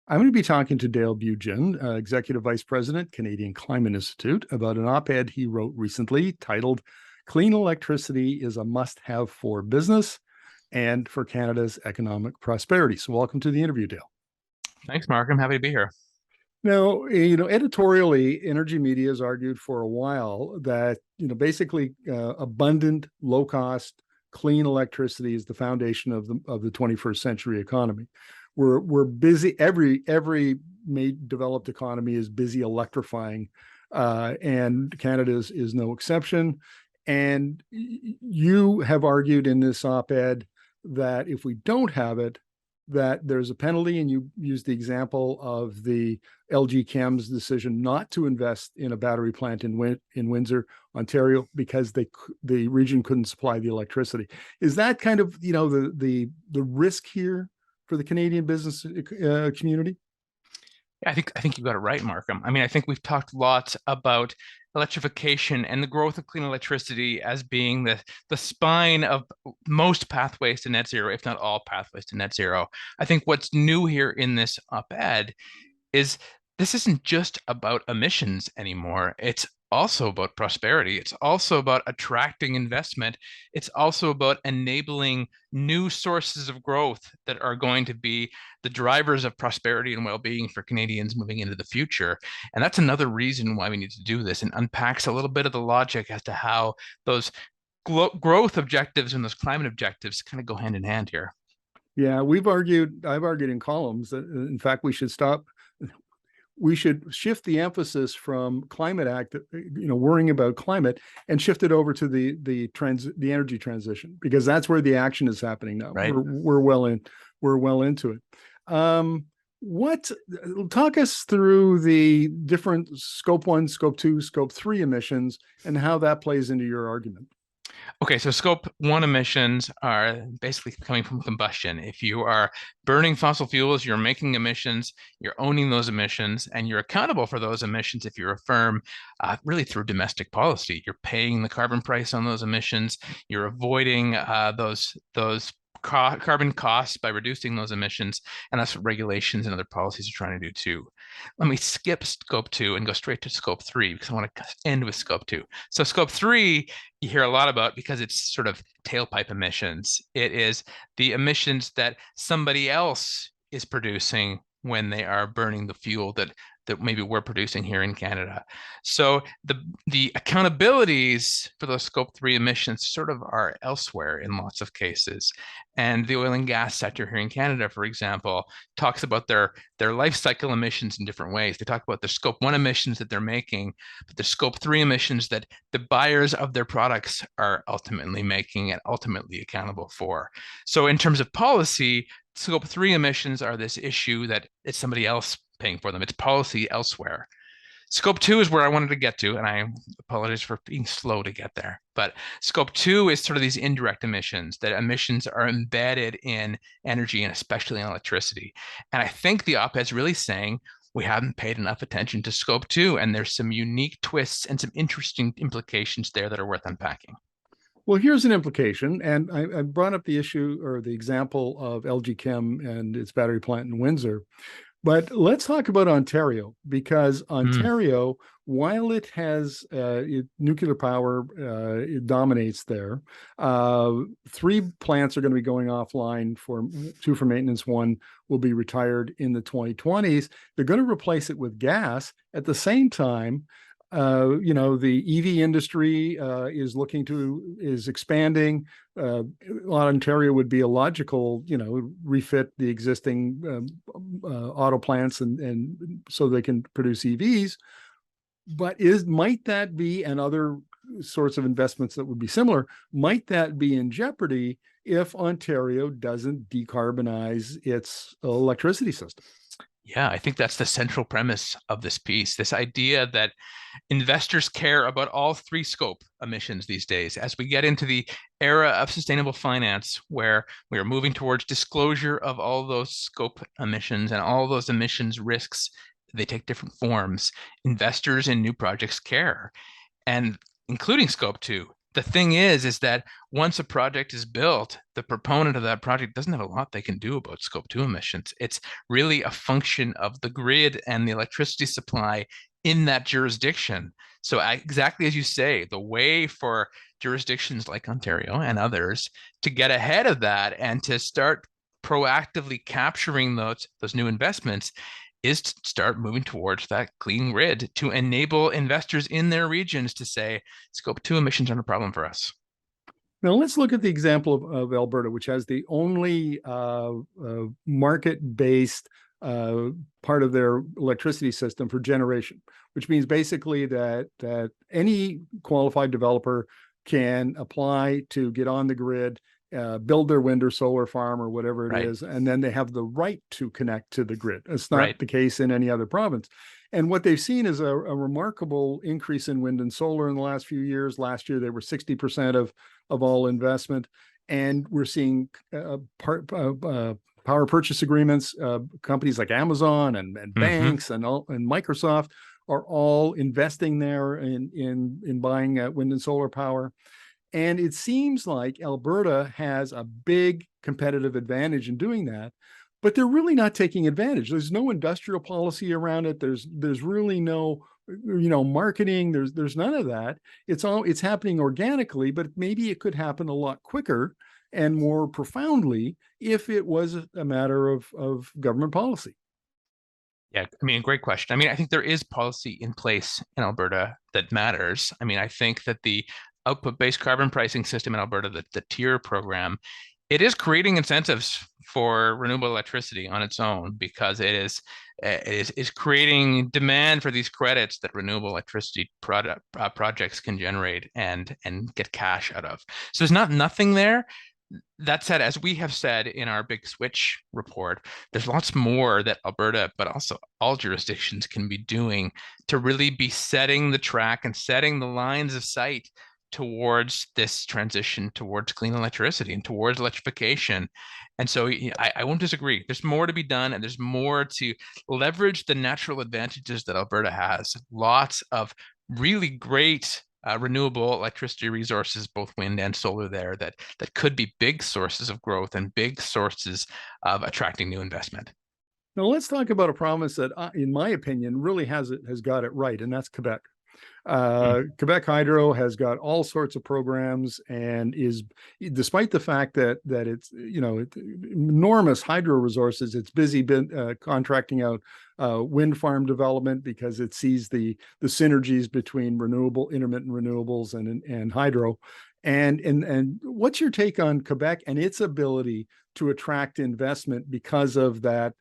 I'm going to be talking to Dale Beugin, Executive Vice President, Canadian Climate Institute, about an op-ed he wrote recently titled Clean Electricity is a Must-Have for Business and for Canada's Economic Prosperity. So welcome to the interview, Dale. Thanks, Mark. I'm happy to be here. Now, editorially, energy media has argued for a while that, basically abundant, low-cost, clean electricity is the foundation of the 21st century economy. We're busy. Every developed economy is busy electrifying, and Canada is no exception. And you have argued in this op-ed that if we don't have it, that there's a penalty, and you use the example of the LG Chem's decision not to invest in a battery plant in Windsor, Ontario, because the region couldn't supply the electricity. Is that kind of the risk here for the Canadian business community? I think you got it right, Markham. I mean, I think we've talked lots about electrification and the growth of clean electricity as being the spine of most pathways to net zero, if not all pathways to net zero. I think what's new here in this op-ed is this isn't just about emissions anymore. It's also about prosperity. It's also about attracting investment. It's also about enabling new sources of growth that are going to be the drivers of prosperity and well-being for Canadians moving into the future. And that's another reason why we need to do this, and unpacks a little bit of the logic as to how those growth objectives and those climate objectives kind of go hand in hand here. Yeah, I've argued in columns that, in fact, we should shift the emphasis from climate act, worrying about climate, and shift it over to the energy transition, because that's where the action is happening now. Right. We're well into it. Talk us through the different scope 1, scope 2, scope 3 emissions and how that plays into your argument. Okay, so scope 1 emissions are basically coming from combustion. If you are burning fossil fuels, you're making emissions, you're owning those emissions, and you're accountable for those emissions if you're a firm, really through domestic policy. You're paying the carbon price on those emissions, you're avoiding those carbon costs by reducing those emissions, and that's what regulations and other policies are trying to do too. Let me skip scope 2 and go straight to scope 3, because I want to end with scope 2. So scope 3 you hear a lot about because it's sort of tailpipe emissions. It is the emissions that somebody else is producing when they are burning the fuel that maybe we're producing here in Canada. So the accountabilities for those scope 3 emissions sort of are elsewhere in lots of cases. And the oil and gas sector here in Canada, for example, talks about their life cycle emissions in different ways. They talk about the scope 1 emissions that they're making, but the scope 3 emissions that the buyers of their products are ultimately making and ultimately accountable for. So in terms of policy, scope 3 emissions are this issue that it's somebody else paying for them. It's policy elsewhere. Scope 2 is where I wanted to get to, and I apologize for being slow to get there. But scope 2 is sort of these indirect emissions, that emissions are embedded in energy and especially in electricity. And I think the op-ed is really saying we haven't paid enough attention to scope 2, and there's some unique twists and some interesting implications there that are worth unpacking. Well, here's an implication, and I brought up the issue or the example of LG Chem and its battery plant in Windsor. But let's talk about Ontario, because Ontario, while it has nuclear power, it dominates there. 3 plants are going to be going offline, 2 for maintenance, 1 will be retired in the 2020s. They're going to replace it with gas. At the same time, the EV industry is expanding. Ontario would be a logical, refit the existing auto plants and so they can produce EVs. But might that be, and other sorts of investments that would be similar, might that be in jeopardy if Ontario doesn't decarbonize its electricity system? Yeah, I think that's the central premise of this piece, this idea that investors care about all 3 scope emissions these days. As we get into the era of sustainable finance, where we are moving towards disclosure of all those scope emissions and all those emissions risks, they take different forms. Investors in new projects care, and including scope 2. the thing is that once a project is built, the proponent of that project doesn't have a lot they can do about scope 2 emissions. It's really a function of the grid and the electricity supply in that jurisdiction. So exactly as you say, the way for jurisdictions like Ontario and others to get ahead of that and to start proactively capturing those new investments is to start moving towards that clean grid to enable investors in their regions to say, scope 2 emissions aren't a problem for us. Now let's look at the example of Alberta, which has the only market-based part of their electricity system for generation, which means basically that any qualified developer can apply to get on the grid, build their wind or solar farm or whatever it is, and then they have the right to connect to the grid. It's not the case in any other province. And what they've seen is a remarkable increase in wind and solar in the last few years. Last year, they were 60% of all investment. And we're seeing power purchase agreements. Companies like Amazon and banks and Microsoft are all investing there in buying wind and solar power. And it seems like Alberta has a big competitive advantage in doing that, but they're really not taking advantage. There's no industrial policy around it. There's really no, marketing. There's none of that. It's happening organically, but maybe it could happen a lot quicker and more profoundly if it was a matter of government policy. Yeah, I mean, great question. I mean, I think there is policy in place in Alberta that matters. I mean, I think that the output-based carbon pricing system in Alberta, the TIER program, it is creating incentives for renewable electricity on its own because it is creating demand for these credits that renewable electricity projects can generate and get cash out of. So there's nothing there. That said, as we have said in our Big Switch report, there's lots more that Alberta, but also all jurisdictions can be doing to really be setting the track and setting the lines of sight towards this transition towards clean electricity and towards electrification. And so I won't disagree. There's more to be done, and there's more to leverage the natural advantages that Alberta has. Lots of really great renewable electricity resources, both wind and solar there, that could be big sources of growth and big sources of attracting new investment. Now let's talk about a province that, in my opinion, really has got it right, and that's Quebec. Quebec Hydro has got all sorts of programs and is, despite the fact that it's enormous hydro resources, it's busy contracting out wind farm development because it sees the synergies between intermittent renewables and hydro. And what's your take on Quebec and its ability to attract investment because of that,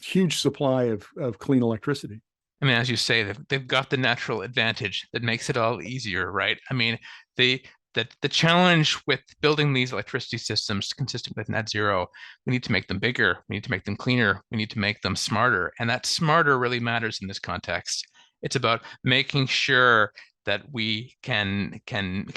huge supply of clean electricity? I mean, as you say, they've got the natural advantage that makes it all easier, right? I mean, the challenge with building these electricity systems consistent with net zero, we need to make them bigger, we need to make them cleaner, we need to make them smarter, and that smarter really matters in this context. It's about making sure that we can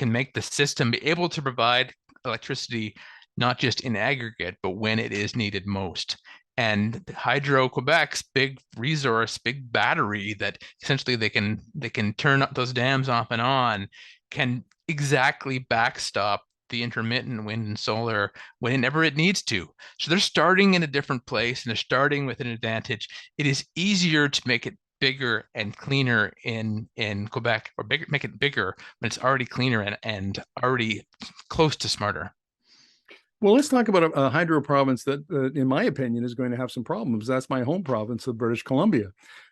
make the system be able to provide electricity not just in aggregate, but when it is needed most. And Hydro-Quebec's big resource, big battery that essentially they can turn up those dams off and on, can exactly backstop the intermittent wind and solar whenever it needs to. So they're starting in a different place and they're starting with an advantage. It is easier to make it bigger and cleaner in Quebec, or make it bigger when it's already cleaner and already close to smarter. Well, let's talk about a hydro province that, in my opinion, is going to have some problems. That's my home province of British Columbia.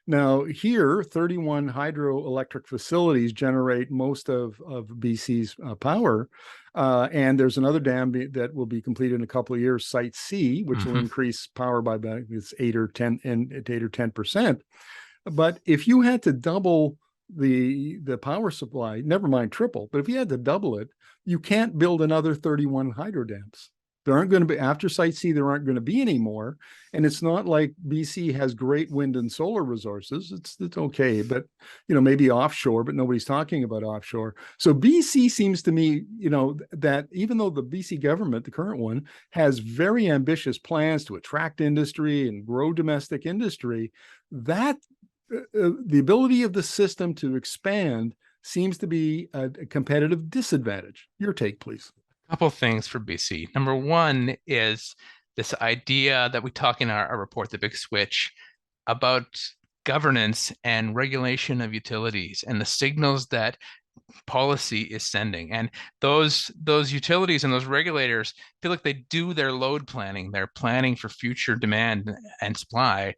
Now, here, 31 hydroelectric facilities generate most of BC's power. And there's another dam that will be completed in a couple of years, Site C, which will increase power by about 8 or 10%. But if you had to double the power supply, never mind triple, but if you had to double it, you can't build another 31 hydro dams. There aren't going to be, after Site C, there aren't going to be any more. And it's not like BC has great wind and solar resources. It's okay, but maybe offshore, but nobody's talking about offshore. So BC seems to me, that even though the BC government, the current one, has very ambitious plans to attract industry and grow domestic industry, that the ability of the system to expand seems to be a competitive disadvantage. Your take, please. Couple things for BC. Number one is this idea that we talk in our report, The Big Switch, about governance and regulation of utilities and the signals that policy is sending. And those utilities and those regulators feel like they do their load planning. They're planning for future demand and supply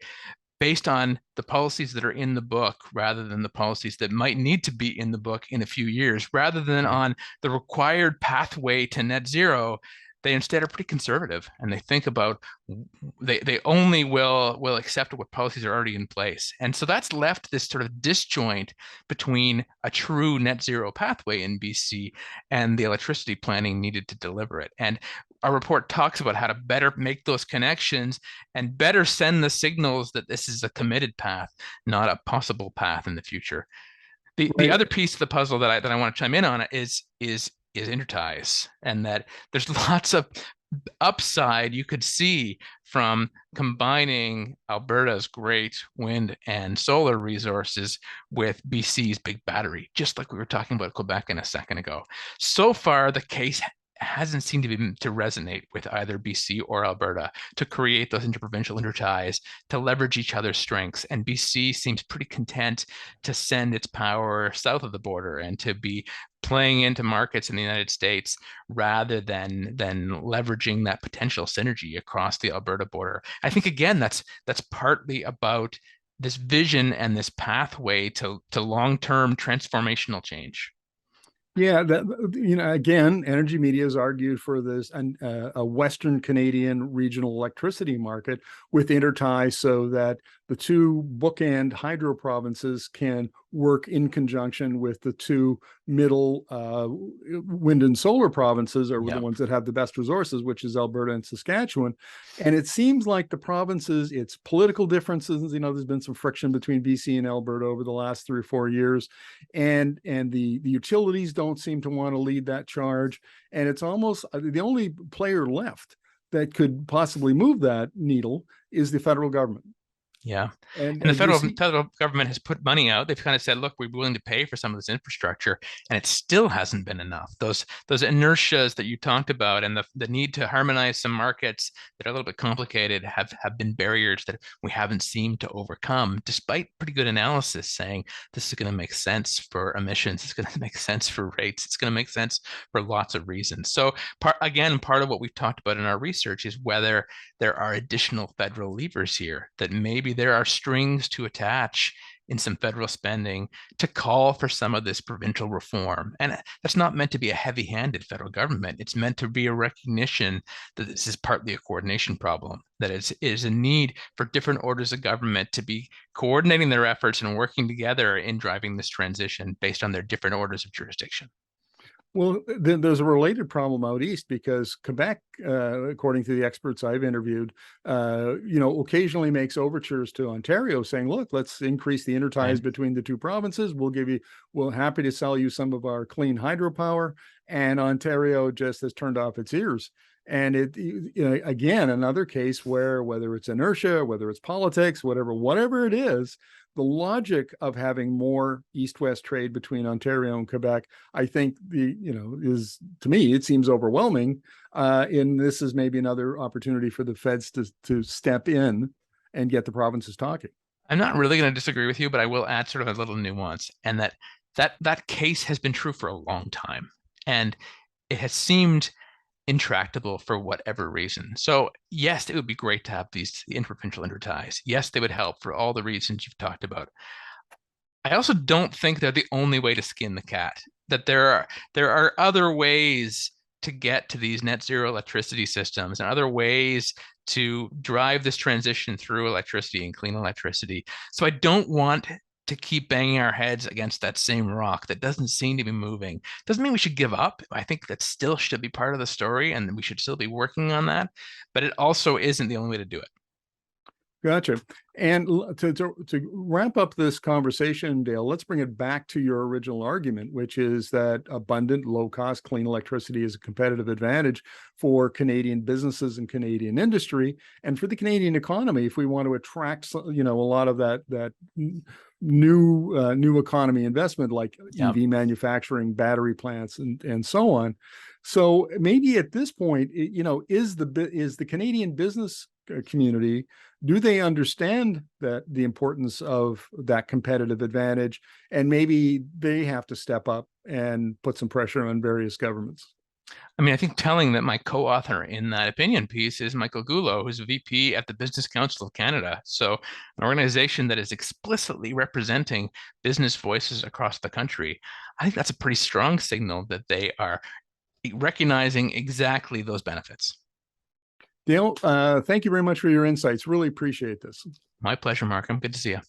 based on the policies that are in the book rather than the policies that might need to be in the book in a few years, rather than on the required pathway to net zero. They instead are pretty conservative, and they think about they only will accept what policies are already in place. And so that's left this sort of disjoint between a true net zero pathway in BC and the electricity planning needed to deliver it. And our report talks about how to better make those connections and better send the signals that this is a committed path, not a possible path in the future. The other piece of the puzzle that I want to chime in on is interties, and that there's lots of upside you could see from combining Alberta's great wind and solar resources with BC's big battery, just like we were talking about Quebec a second ago. So far, the case hasn't seemed to resonate with either BC or Alberta to create those interprovincial interties to leverage each other's strengths. And BC seems pretty content to send its power south of the border and to be playing into markets in the United States rather than leveraging that potential synergy across the Alberta border. I think again that's partly about this vision and this pathway to long-term transformational change. Yeah, again, energy media has argued for this a Western Canadian regional electricity market with intertie so that the two bookend hydro provinces can work in conjunction with the two middle wind and solar provinces, or the ones that have the best resources, which is Alberta and Saskatchewan. And it seems like the provinces, it's political differences. There's been some friction between BC and Alberta over the last 3 or 4 years, and the utilities don't seem to want to lead that charge. And it's almost the only player left that could possibly move that needle is the federal government. Yeah. And the federal government has put money out. They've kind of said, look, we're willing to pay for some of this infrastructure, and it still hasn't been enough. Those inertias that you talked about and the need to harmonize some markets that are a little bit complicated have been barriers that we haven't seemed to overcome, despite pretty good analysis saying this is going to make sense for emissions. It's going to make sense for rates. It's going to make sense for lots of reasons. So part of what we've talked about in our research is whether there are additional federal levers here, that maybe there are strings to attach in some federal spending to call for some of this provincial reform. And that's not meant to be a heavy-handed federal government. It's meant to be a recognition that this is partly a coordination problem, that it is a need for different orders of government to be coordinating their efforts and working together in driving this transition based on their different orders of jurisdiction. Well, then there's a related problem out east, because Quebec, according to the experts I've interviewed, occasionally makes overtures to Ontario saying, look, let's increase the interties between the two provinces. We're happy to sell you some of our clean hydropower. And Ontario just has turned off its ears. And again, another case where, whether it's inertia, whether it's politics, whatever it is, the logic of having more east-west trade between Ontario and Quebec, I think is, to me, it seems overwhelming. And this is maybe another opportunity for the feds to step in and get the provinces talking. I'm not really going to disagree with you, but I will add sort of a little nuance, and that case has been true for a long time, and it has seemed intractable for whatever reason. So yes, it would be great to have these interprovincial interties. Yes, they would help for all the reasons you've talked about. I also don't think they're the only way to skin the cat, that there are other ways to get to these net zero electricity systems and other ways to drive this transition through electricity and clean electricity. So I don't want to keep banging our heads against that same rock that doesn't seem to be moving. Doesn't mean we should give up. I think that still should be part of the story, and we should still be working on that. But it also isn't the only way to do it. Gotcha. And to wrap up this conversation, Dale, let's bring it back to your original argument, which is that abundant, low-cost, clean electricity is a competitive advantage for Canadian businesses and Canadian industry, and for the Canadian economy. If we want to attract, a lot of that new economy investment, like EV manufacturing, battery plants, and so on. So maybe at this point, is the Canadian business community, do they understand that the importance of that competitive advantage, and maybe they have to step up and put some pressure on various governments? I mean, I think telling that my co-author in that opinion piece is Michael Gullo, who's a VP at the Business Council of Canada. So an organization that is explicitly representing business voices across the country. I think that's a pretty strong signal that they are recognizing exactly those benefits. Dale, thank you very much for your insights. Really appreciate this. My pleasure, Markham. Good to see you.